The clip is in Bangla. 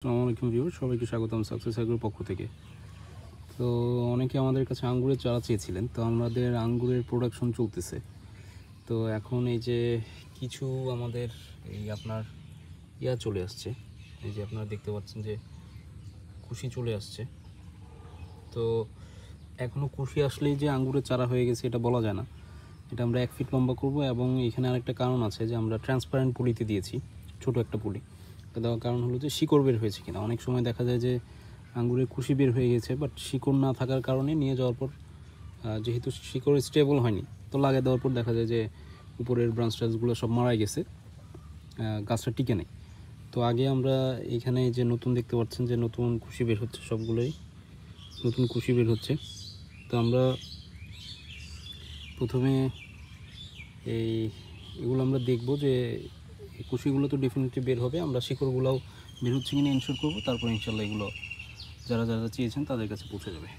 আসসালামু আলাইকুম ভিউয়ার, সবাইকে স্বাগতম সাকসেস এগ্রোর পক্ষ থেকে। তো অনেকে আমাদের কাছে আঙ্গুরের চারা চেয়েছিলেন, তো আমাদের আঙ্গুরের প্রোডাকশন চলতেছে। তো এখন এই যে কিছু আমাদের এই আপনার চলে আসছে, এই যে আপনারা দেখতে পাচ্ছেন যে কুশি চলে আসছে। তো এখনও কুশি আসলেই যে আঙ্গুরের চারা হয়ে গেছে এটা বলা যায় না। এটা আমরা 1 ফিট লম্বা করব, এবং এখানে আরেকটা কারণ আছে যে আমরা ট্রান্সপারেন্ট পুলিতে দিয়েছি, ছোট একটা পুলি। এটা দেওয়ার কারণ হলো যে শিকড় বের হয়েছে কিনা। অনেক সময় দেখা যায় যে আঙ্গুরের কুশি বের হয়ে গেছে, বাট শিকড় না থাকার কারণে নিয়ে যাওয়ার পর যেহেতু শিকড় স্টেবল হয়নি, তো লাগিয়ে দেওয়ার পর দেখা যায় যে উপরের ব্রাঞ্চ টাচগুলো সব মারা গেছে, গাছটা টিকে নেই। তো আগে আমরা এখানে যে নতুন দেখতে পাচ্ছেন যে নতুন কুশি বের হচ্ছে, সবগুলোই নতুন কুশি বের হচ্ছে। তো আমরা প্রথমে এগুলো আমরা দেখব যে কুশিগুলো তো ডেফিনেটলি বের হবে, আমরা শিকড়গুলোও বের হচ্ছে কিনা ইনশিওর করবো, তারপর ইনশাল্লাহ এগুলো যারা যারা চেয়েছেন তাদের কাছে পৌঁছে যাবে।